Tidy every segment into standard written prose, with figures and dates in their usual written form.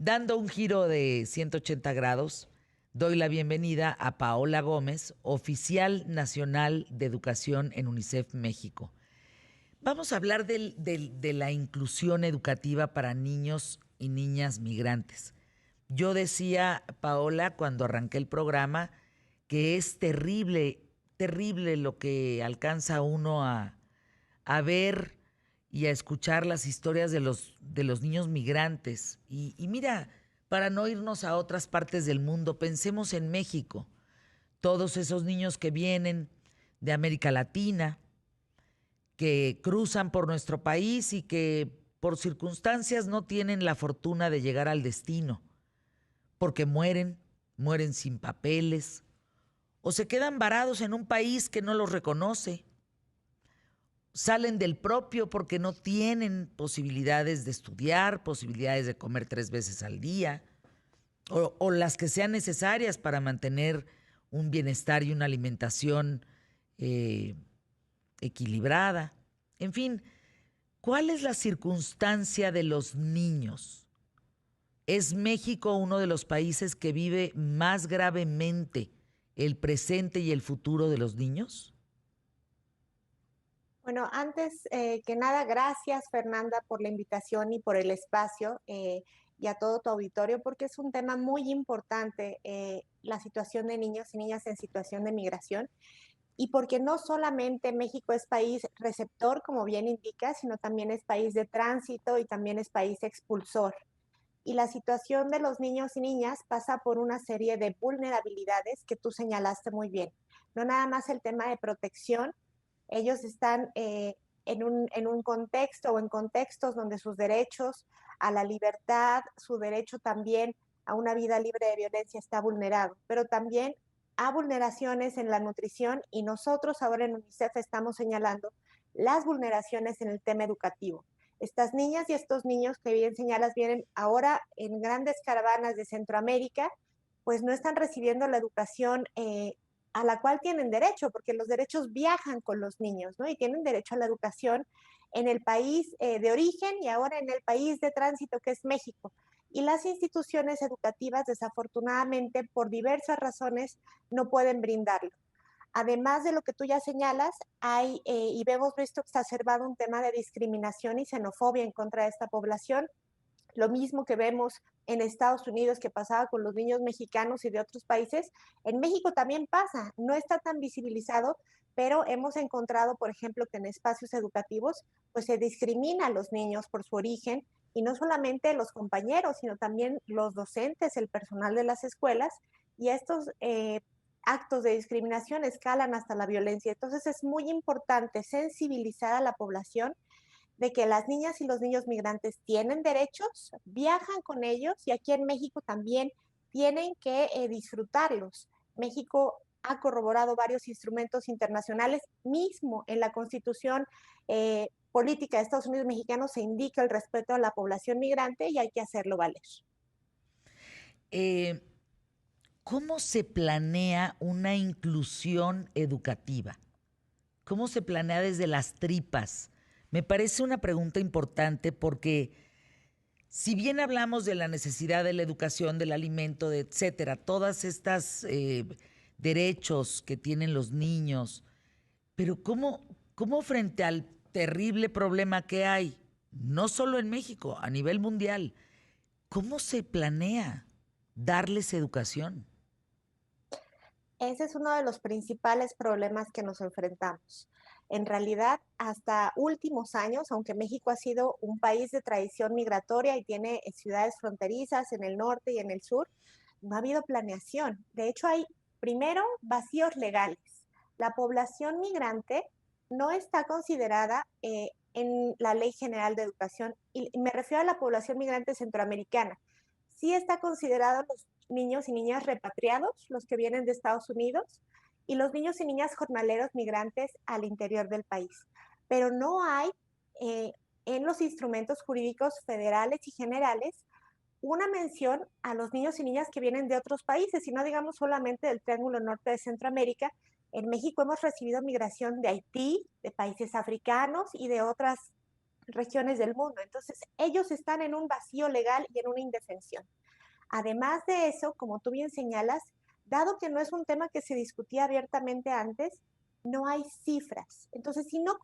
Dando un giro de 180 grados, doy la bienvenida a Paola Gómez, oficial nacional de educación en UNICEF México. Vamos a hablar de la inclusión educativa para niños y niñas migrantes. Yo decía, Paola, cuando arranqué el programa, que es terrible, terrible lo que alcanza uno a ver y a escuchar las historias de los niños migrantes. Y mira, para no irnos a otras partes del mundo, pensemos en México. Todos esos niños que vienen de América Latina, que cruzan por nuestro país y que por circunstancias no tienen la fortuna de llegar al destino, porque mueren sin papeles, o se quedan varados en un país que no los reconoce, salen del propio porque no tienen posibilidades de estudiar, posibilidades de comer 3 veces al día, o las que sean necesarias para mantener un bienestar y una alimentación eh, equilibrada. En fin, ¿cuál es la circunstancia de los niños? ¿Es México uno de los países que vive más gravemente el presente y el futuro de los niños? Bueno, antes que nada, gracias Fernanda por la invitación y por el espacio y a todo tu auditorio, porque es un tema muy importante, la situación de niños y niñas en situación de migración, y porque no solamente México es país receptor, como bien indica, sino también es país de tránsito y también es país expulsor. Y la situación de los niños y niñas pasa por una serie de vulnerabilidades que tú señalaste muy bien. No nada más el tema de protección, ellos están en un contexto o en contextos donde sus derechos a la libertad, su derecho también a una vida libre de violencia está vulnerado, pero también a vulneraciones en la nutrición y nosotros ahora en UNICEF estamos señalando las vulneraciones en el tema educativo. Estas niñas y estos niños que bien señalas vienen ahora en grandes caravanas de Centroamérica, pues no están recibiendo la educación a la cual tienen derecho, porque los derechos viajan con los niños, ¿no? Y tienen derecho a la educación en el país de origen y ahora en el país de tránsito que es México. Y las instituciones educativas, desafortunadamente, por diversas razones, no pueden brindarlo. Además de lo que tú ya señalas, hay y hemos visto exacerbado un tema de discriminación y xenofobia en contra de esta población. Lo mismo que vemos en Estados Unidos que pasaba con los niños mexicanos y de otros países, en México también pasa, no está tan visibilizado, pero hemos encontrado, por ejemplo, que en espacios educativos pues se discrimina a los niños por su origen y no solamente los compañeros, sino también los docentes, el personal de las escuelas y estos actos de discriminación escalan hasta la violencia. Entonces es muy importante sensibilizar a la población de que las niñas y los niños migrantes tienen derechos, viajan con ellos y aquí en México también tienen que disfrutarlos. México ha corroborado varios instrumentos internacionales, mismo en la Constitución política de Estados Unidos mexicanos se indica el respeto a la población migrante y hay que hacerlo valer. Eh, ¿Cómo se planea una inclusión educativa? ¿Cómo se planea desde las tripas? Me parece una pregunta importante porque si bien hablamos de la necesidad de la educación, del alimento, de etcétera, todas estas derechos que tienen los niños, pero ¿cómo frente al terrible problema que hay, no solo en México, a nivel mundial, cómo se planea darles educación? Ese es uno de los principales problemas que nos enfrentamos. En realidad, hasta últimos años, aunque México ha sido un país de tradición migratoria y tiene ciudades fronterizas en el norte y en el sur, no ha habido planeación. De hecho, hay primero vacíos legales. La población migrante no está considerada en la Ley General de Educación y me refiero a la población migrante centroamericana. Sí está considerado los niños y niñas repatriados, los que vienen de Estados Unidos, y los niños y niñas jornaleros migrantes al interior del país. Pero no hay en los instrumentos jurídicos federales y generales una mención a los niños y niñas que vienen de otros países, y no digamos solamente del Triángulo Norte de Centroamérica. En México hemos recibido migración de Haití, de países africanos y de otras regiones del mundo. Entonces, ellos están en un vacío legal y en una indefensión. Además de eso, como tú bien señalas, dado que no es un tema que se discutía abiertamente antes, no hay cifras. Entonces, si no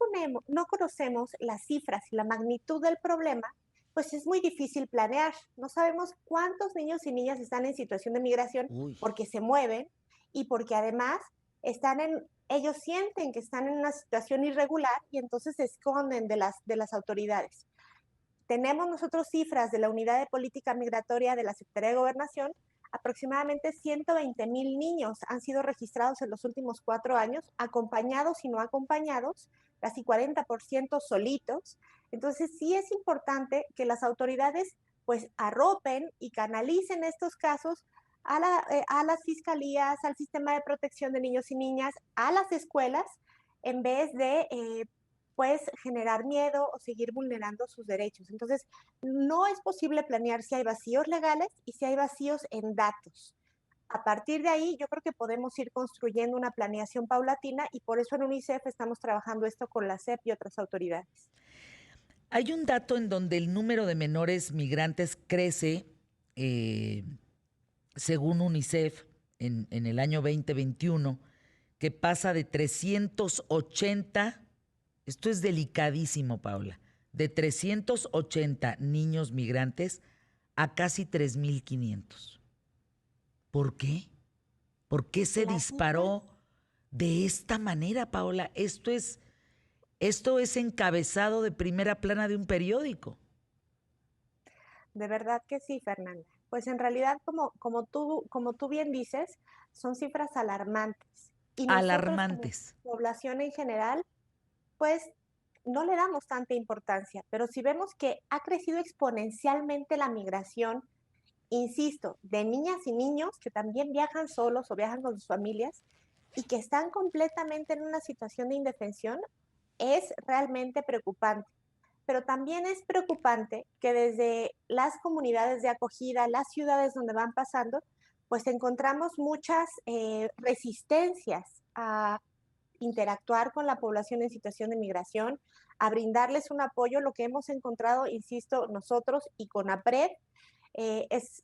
conocemos las cifras y la magnitud del problema, pues es muy difícil planear. No sabemos cuántos niños y niñas están en situación de migración Uy. porque se mueven y porque además ellos sienten que están en una situación irregular y entonces se esconden de las autoridades. Tenemos nosotros cifras de la Unidad de Política Migratoria de la Secretaría de Gobernación. Aproximadamente 120,000 niños han sido registrados en los últimos 4 años, acompañados y no acompañados, casi 40% solitos. Entonces sí es importante que las autoridades pues arropen y canalicen estos casos a las fiscalías, al sistema de protección de niños y niñas, a las escuelas, en vez de pues generar miedo o seguir vulnerando sus derechos. Entonces, no es posible planear si hay vacíos legales y si hay vacíos en datos. A partir de ahí, yo creo que podemos ir construyendo una planeación paulatina y por eso en UNICEF estamos trabajando esto con la SEP y otras autoridades. Hay un dato en donde el número de menores migrantes crece, eh, según UNICEF, en el año 2021, que pasa de 380, esto es delicadísimo, Paula, de 380 niños migrantes a casi 3,500. ¿Por qué? ¿Por qué se Las cifras disparó de esta manera, Paola? Esto es encabezado de primera plana de un periódico. De verdad que sí, Fernanda. Pues en realidad, como tú bien dices, son cifras alarmantes. Y nosotros como Alarmantes. población en general, pues no le damos tanta importancia. Pero si vemos que ha crecido exponencialmente la migración, insisto, de niñas y niños que también viajan solos o viajan con sus familias y que están completamente en una situación de indefensión, es realmente preocupante. Pero también es preocupante que desde las comunidades de acogida, las ciudades donde van pasando, pues encontramos muchas resistencias a interactuar con la población en situación de migración, a brindarles un apoyo. Lo que hemos encontrado, insisto, nosotros y con APRED, es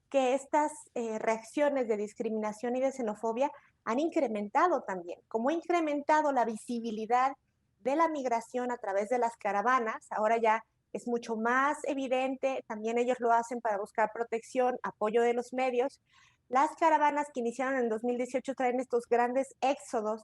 que estas reacciones de discriminación y de xenofobia han incrementado también, como ha incrementado la visibilidad de la migración a través de las caravanas. Ahora ya es mucho más evidente, también ellos lo hacen para buscar protección, apoyo de los medios. Las caravanas que iniciaron en 2018 traen estos grandes éxodos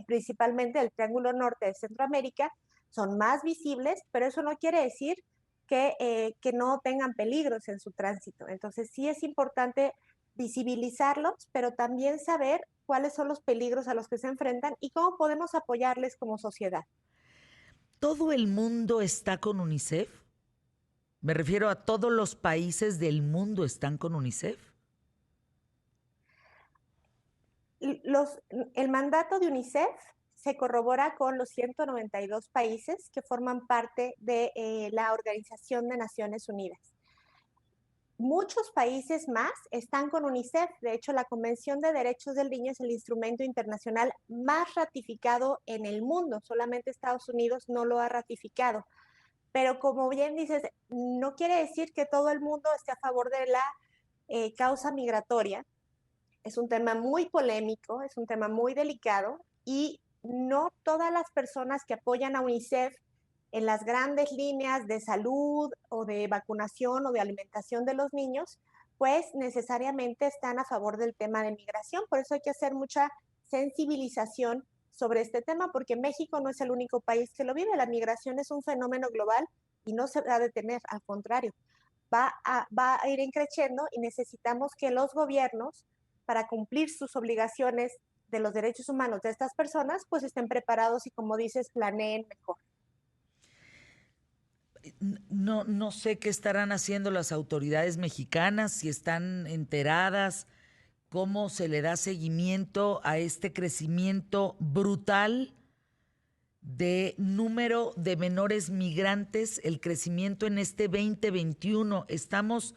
principalmente del Triángulo Norte de Centroamérica, son más visibles, pero eso no quiere decir que no tengan peligros en su tránsito. Entonces sí es importante visibilizarlos, pero también saber cuáles son los peligros a los que se enfrentan y cómo podemos apoyarles como sociedad. ¿Todo el mundo está con UNICEF? Me refiero a todos los países del mundo están con UNICEF. El mandato de UNICEF se corrobora con los 192 países que forman parte de la Organización de Naciones Unidas. Muchos países más están con UNICEF. De hecho, la Convención de Derechos del Niño es el instrumento internacional más ratificado en el mundo. Solamente Estados Unidos no lo ha ratificado. Pero como bien dices, no quiere decir que todo el mundo esté a favor de la causa migratoria. Es un tema muy polémico, es un tema muy delicado y no todas las personas que apoyan a UNICEF en las grandes líneas de salud o de vacunación o de alimentación de los niños, pues necesariamente están a favor del tema de migración. Por eso hay que hacer mucha sensibilización sobre este tema, porque México no es el único país que lo vive. La migración es un fenómeno global y no se va a detener, al contrario, va a ir creciendo y necesitamos que los gobiernos, para cumplir sus obligaciones de los derechos humanos de estas personas, pues estén preparados y, como dices, planeen mejor. No sé qué estarán haciendo las autoridades mexicanas, si están enteradas, cómo se le da seguimiento a este crecimiento brutal de número de menores migrantes, el crecimiento en este 2021. Estamos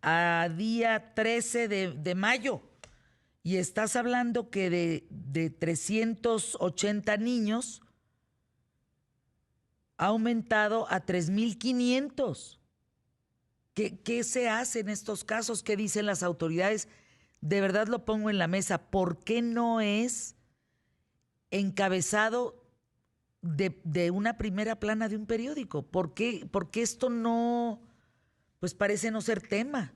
a día 13 de mayo y estás hablando que de 380 niños, ha aumentado a 3,500. ¿Qué se hace en estos casos? ¿Qué dicen las autoridades? De verdad lo pongo en la mesa. ¿Por qué no es encabezado de una primera plana de un periódico? ¿Por qué esto no, pues parece no ser tema?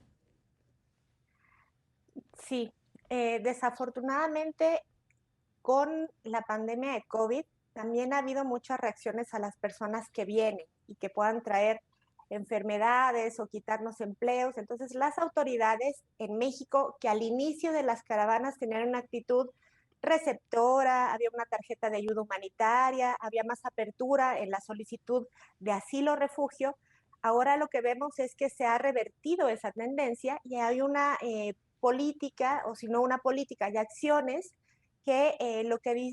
Sí, desafortunadamente con la pandemia de COVID también ha habido muchas reacciones a las personas que vienen y que puedan traer enfermedades o quitarnos empleos. Entonces, las autoridades en México, que al inicio de las caravanas tenían una actitud receptora, había una tarjeta de ayuda humanitaria, había más apertura en la solicitud de asilo o refugio, ahora lo que vemos es que se ha revertido esa tendencia y hay una política, o si no una política y acciones que,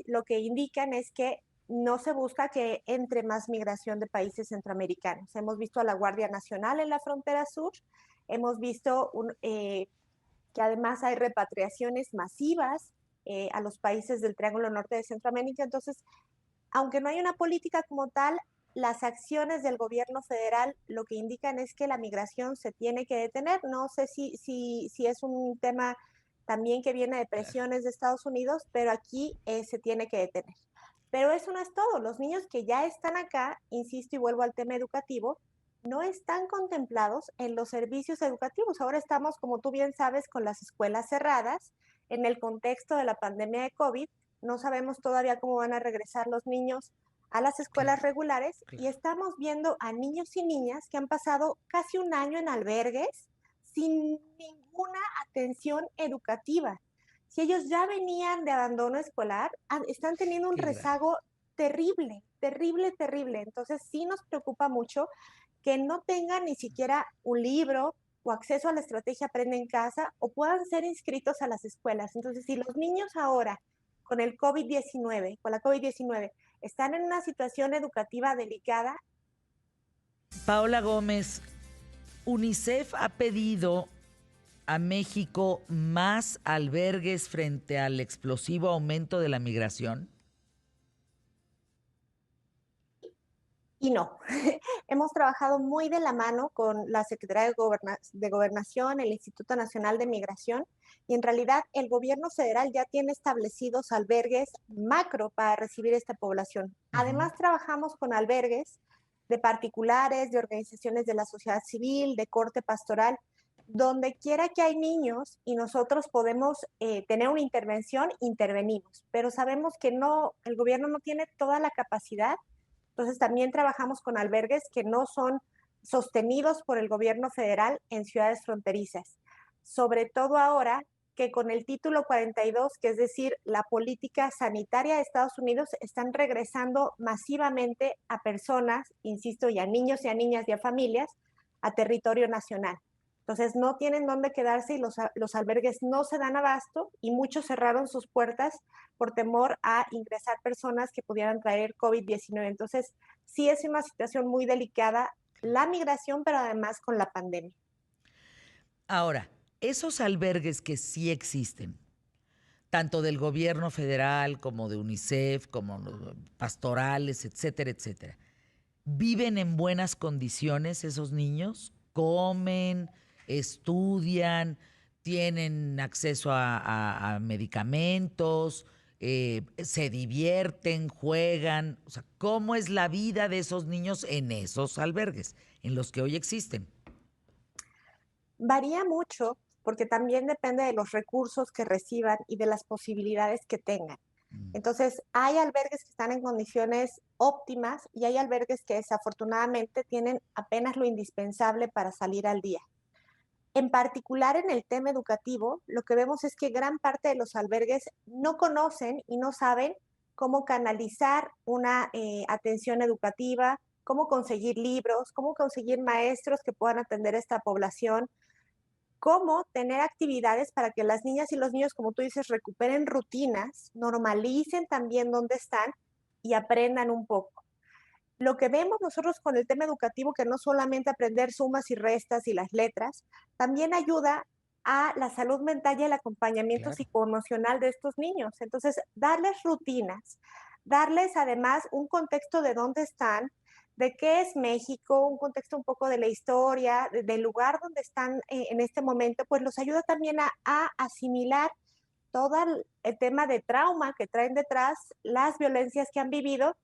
lo que indican es que no se busca que entre más migración de países centroamericanos. Hemos visto a la Guardia Nacional en la frontera sur, hemos visto que además hay repatriaciones masivas a los países del Triángulo Norte de Centroamérica. Entonces, aunque no hay una política como tal, las acciones del gobierno federal lo que indican es que la migración se tiene que detener. No sé si es un tema también que viene de Claro. presiones de Estados Unidos, pero aquí se tiene que detener. Pero eso no es todo. Los niños que ya están acá, insisto y vuelvo al tema educativo, no están contemplados en los servicios educativos. Ahora estamos, como tú bien sabes, con las escuelas cerradas en el contexto de la pandemia de COVID. No sabemos todavía cómo van a regresar los niños a las escuelas Claro, regulares y claro. estamos viendo a niños y niñas que han pasado casi un año en albergues sin ninguna atención educativa. Si ellos ya venían de abandono escolar, están teniendo un Qué grave. rezago terrible, terrible, terrible. Entonces sí nos preocupa mucho que no tengan ni siquiera un libro o acceso a la estrategia Aprende en Casa o puedan ser inscritos a las escuelas. Entonces, si los niños ahora con el COVID-19, con la COVID-19, están en una situación educativa delicada. Paola Gómez, UNICEF ha pedido a México más albergues frente al explosivo aumento de la migración. Y no, hemos trabajado muy de la mano con la Secretaría de Gobernación, el Instituto Nacional de Migración, y en realidad el gobierno federal ya tiene establecidos albergues macro para recibir esta población. Ujú. Además, trabajamos con albergues de particulares, de organizaciones de la sociedad civil, de corte pastoral, donde quiera que hay niños y nosotros podemos tener una intervención, intervenimos, pero sabemos que no, el gobierno no tiene toda la capacidad. Entonces también trabajamos con albergues que no son sostenidos por el gobierno federal en ciudades fronterizas. Sobre todo ahora que con el título 42, que es decir, la política sanitaria de Estados Unidos, están regresando masivamente a personas, insisto, y a niños y a niñas y a familias, a territorio nacional. Entonces no tienen dónde quedarse y los albergues no se dan abasto y muchos cerraron sus puertas por temor a ingresar personas que pudieran traer COVID-19. Entonces sí es una situación muy delicada la migración, pero además con la pandemia. Ahora, esos albergues que sí existen, tanto del gobierno federal como de UNICEF, como los pastorales, etcétera, etcétera, ¿viven en buenas condiciones esos niños? ¿Comen, estudian, tienen acceso a medicamentos, se divierten, juegan? O sea, ¿cómo es la vida de esos niños en esos albergues, en los que hoy existen? Varía mucho porque también depende de los recursos que reciban y de las posibilidades que tengan. Mm. Entonces, hay albergues que están en condiciones óptimas y hay albergues que desafortunadamente tienen apenas lo indispensable para salir al día. En particular en el tema educativo, lo que vemos es que gran parte de los albergues no conocen y no saben cómo canalizar una atención educativa, cómo conseguir libros, cómo conseguir maestros que puedan atender a esta población, cómo tener actividades para que las niñas y los niños, como tú dices, recuperen rutinas, normalicen también dónde están y aprendan un poco. Lo que vemos nosotros con el tema educativo, que no solamente aprender sumas y restas y las letras, también ayuda a la salud mental y el acompañamiento Claro. psicoemocional de estos niños. Entonces, darles rutinas, darles además un contexto de dónde están, de qué es México, un contexto un poco de la historia, del lugar donde están en este momento, pues los ayuda también a asimilar todo el tema de trauma que traen detrás, las violencias que han vivido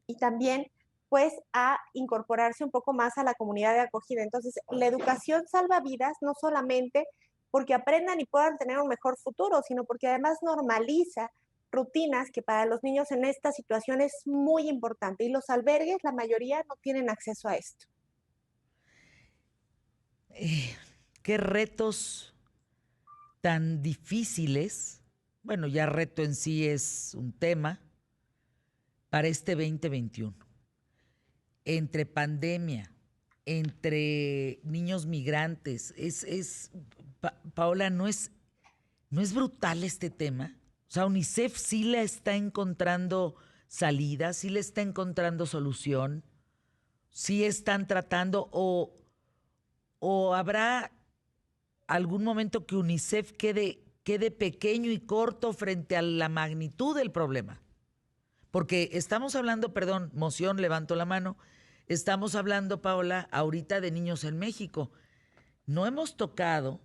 y también pues a incorporarse un poco más a la comunidad de acogida. Entonces, la educación salva vidas no solamente porque aprendan y puedan tener un mejor futuro, sino porque además normaliza rutinas que para los niños en esta situación es muy importante. Y los albergues, la mayoría no tienen acceso a esto. ¿Qué retos tan difíciles? Bueno, ya reto en sí es un tema para este 2021. Entre pandemia, entre niños migrantes, Paola, ¿no es brutal este tema? O sea, UNICEF sí le está encontrando salida, sí le está encontrando solución, sí están tratando o habrá algún momento que UNICEF quede pequeño y corto frente a la magnitud del problema. Porque estamos hablando, perdón, moción, levanto la mano, estamos hablando, Paola, ahorita de niños en México. No hemos tocado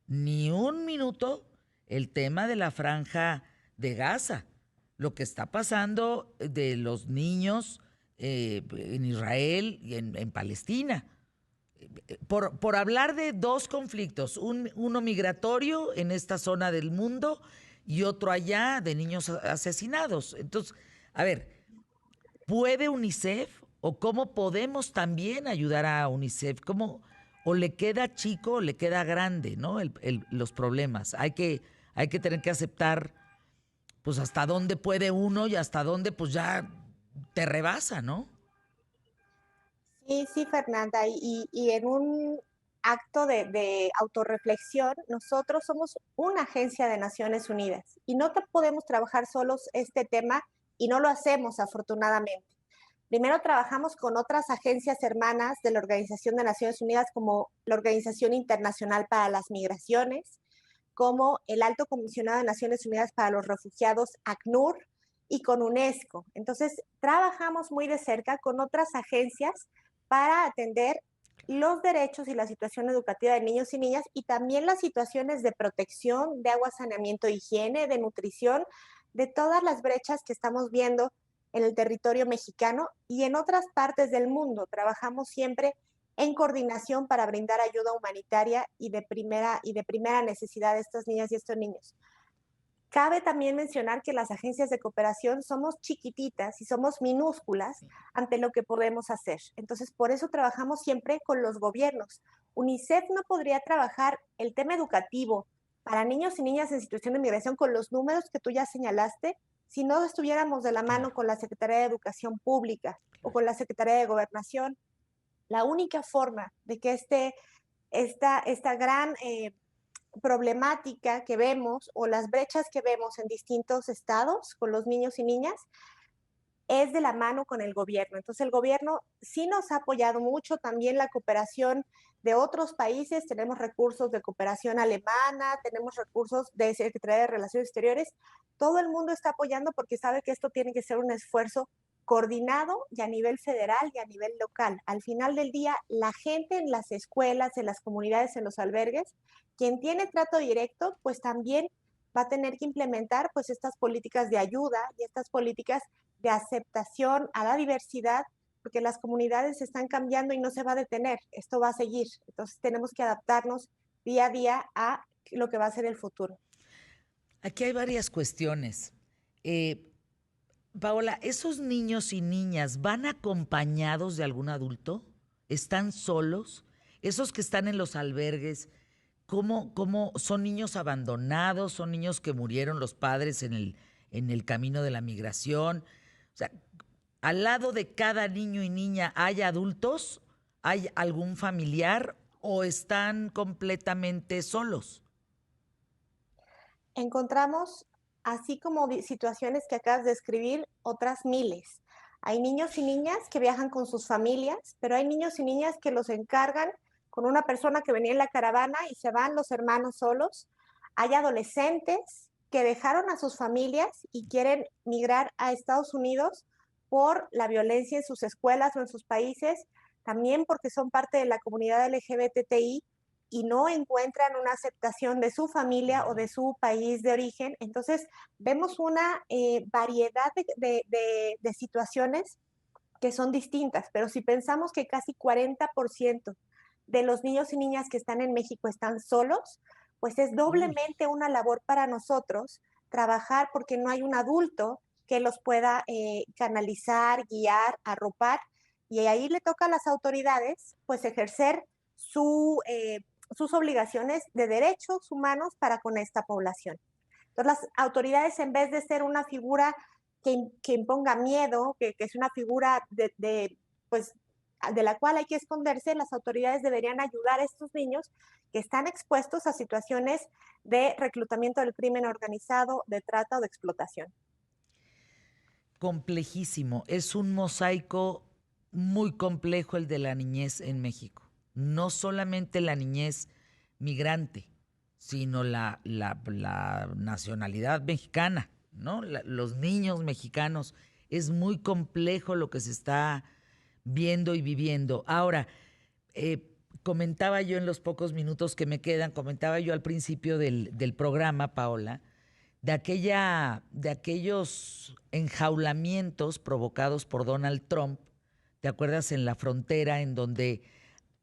ni un minuto el tema de la franja de Gaza, lo que está pasando de los niños en Israel y en Palestina. Por hablar de dos conflictos, uno migratorio en esta zona del mundo y otro allá de niños asesinados. Entonces, a ver, ¿puede UNICEF o cómo podemos también ayudar a UNICEF? ¿Cómo, o le queda chico o le queda grande, ¿no? Los problemas. Hay que tener que aceptar, pues, hasta dónde puede uno y hasta dónde, pues, ya te rebasa, ¿no? Sí, sí, Fernanda, y en un acto de autorreflexión, nosotros somos una agencia de Naciones Unidas y no podemos trabajar solos este tema y no lo hacemos afortunadamente. Primero trabajamos con otras agencias hermanas de la Organización de Naciones Unidas como la Organización Internacional para las Migraciones, como el Alto Comisionado de Naciones Unidas para los Refugiados, ACNUR, y con UNESCO. Entonces, trabajamos muy de cerca con otras agencias para atender los derechos y la situación educativa de niños y niñas y también las situaciones de protección, de agua, saneamiento, higiene, de nutrición, de todas las brechas que estamos viendo en el territorio mexicano y en otras partes del mundo. Trabajamos siempre en coordinación para brindar ayuda humanitaria y de primera necesidad a estas niñas y estos niños. Cabe también mencionar que las agencias de cooperación somos chiquititas y somos minúsculas ante lo que podemos hacer. Entonces, por eso trabajamos siempre con los gobiernos. UNICEF no podría trabajar el tema educativo para niños y niñas en situación de migración con los números que tú ya señalaste si no estuviéramos de la mano Claro. con la Secretaría de Educación Pública o con la Secretaría de Gobernación. La única forma de que esta gran problemática que vemos o las brechas que vemos en distintos estados con los niños y niñas es de la mano con el gobierno. Entonces el gobierno sí nos ha apoyado mucho, también la cooperación de otros países, tenemos recursos de cooperación alemana, tenemos recursos de Secretaría de Relaciones Exteriores, todo el mundo está apoyando porque sabe que esto tiene que ser un esfuerzo coordinado y a nivel federal y a nivel local. Al final del día, la gente en las escuelas, en las comunidades, en los albergues, quien tiene trato directo, pues también va a tener que implementar pues estas políticas de ayuda y estas políticas de aceptación a la diversidad, porque las comunidades están cambiando y no se va a detener, esto va a seguir. Entonces tenemos que adaptarnos día a día a lo que va a ser el futuro. Aquí hay varias cuestiones. Eh, Paola, ¿esos niños y niñas van acompañados de algún adulto? ¿Están solos? Esos que están en los albergues, ¿cómo son niños abandonados? ¿Son niños que murieron los padres en el camino de la migración? O sea, al lado de cada niño y niña, ¿hay adultos? ¿Hay algún familiar o están completamente solos? Encontramos, así como situaciones que acabas de escribir, otras miles. Hay niños y niñas que viajan con sus familias, pero hay niños y niñas que los encargan con una persona que venía en la caravana y se van los hermanos solos. Hay adolescentes que dejaron a sus familias y quieren migrar a Estados Unidos por la violencia en sus escuelas o en sus países, también porque son parte de la comunidad LGBTI y no encuentran una aceptación de su familia o de su país de origen. Entonces, vemos una variedad de situaciones que son distintas, pero si pensamos que casi 40% de los niños y niñas que están en México están solos, pues es doblemente una labor para nosotros trabajar porque no hay un adulto que los pueda canalizar, guiar, arropar, y ahí le toca a las autoridades pues ejercer sus obligaciones de derechos humanos para con esta población. Entonces las autoridades, en vez de ser una figura que imponga miedo, que es una figura pues, de la cual hay que esconderse, las autoridades deberían ayudar a estos niños que están expuestos a situaciones de reclutamiento del crimen organizado, de trata o de explotación. Complejísimo. Es un mosaico muy complejo el de la niñez en México. No solamente la niñez migrante, sino la nacionalidad mexicana, ¿no? Los niños mexicanos. Es muy complejo lo que se está viendo y viviendo. Ahora, comentaba yo en los pocos minutos que me quedan, comentaba yo al principio del programa, Paola, de aquellos enjaulamientos provocados por Donald Trump. ¿Te acuerdas en la frontera en donde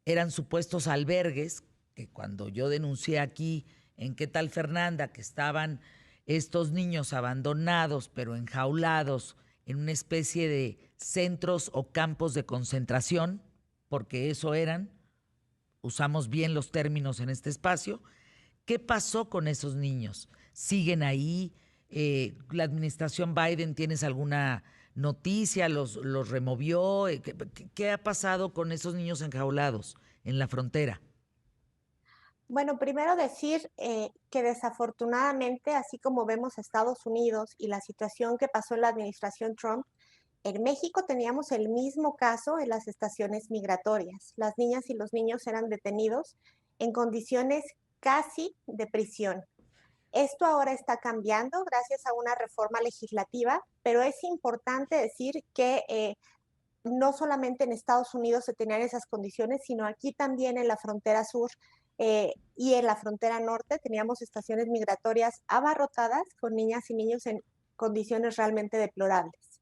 eran supuestos albergues? Que cuando yo denuncié aquí en ¿Qué tal, Fernanda?, que estaban estos niños abandonados pero enjaulados en una especie de centros o campos de concentración, porque eso eran, usamos bien los términos en este espacio. ¿Qué pasó con esos niños? ¿Siguen ahí? ¿La administración Biden, tienes alguna noticia? ¿Los removió? ¿Qué ha pasado con esos niños enjaulados en la frontera? Bueno, primero decir que desafortunadamente, así como vemos Estados Unidos y la situación que pasó en la administración Trump, en México teníamos el mismo caso en las estaciones migratorias. Las niñas y los niños eran detenidos en condiciones casi de prisión. Esto ahora está cambiando gracias a una reforma legislativa, pero es importante decir que no solamente en Estados Unidos se tenían esas condiciones, sino aquí también en la frontera sur y en la frontera norte teníamos estaciones migratorias abarrotadas con niñas y niños en condiciones realmente deplorables.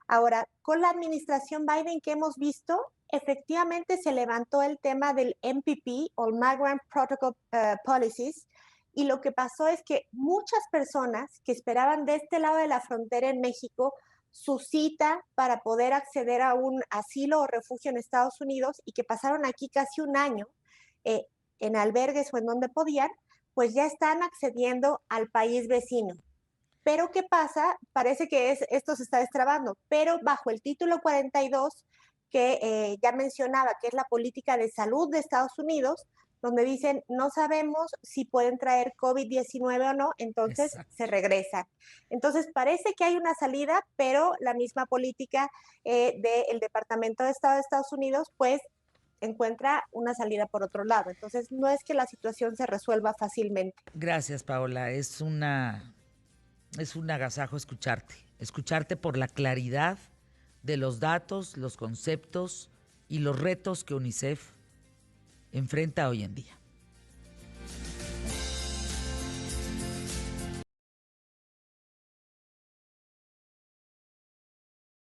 Ahora, con la administración Biden que hemos visto, efectivamente se levantó el tema del MPP o Migrant Protocol Policies, y lo que pasó es que muchas personas que esperaban de este lado de la frontera en México su cita para poder acceder a un asilo o refugio en Estados Unidos y que pasaron aquí casi un año eh, en albergues o en donde podían, pues ya están accediendo al país vecino. Pero ¿qué pasa? Parece que esto se está destrabando, pero bajo el título 42 que ya mencionaba, que es la política de salud de Estados Unidos, donde dicen no sabemos si pueden traer COVID-19 o no, entonces Exacto. se regresan. Entonces parece que hay una salida, pero la misma política del Departamento de Estado de Estados Unidos, pues encuentra una salida por otro lado. Entonces no es que la situación se resuelva fácilmente. Gracias, Paola. Es un agasajo escucharte por la claridad de los datos, los conceptos y los retos que UNICEF enfrenta hoy en día.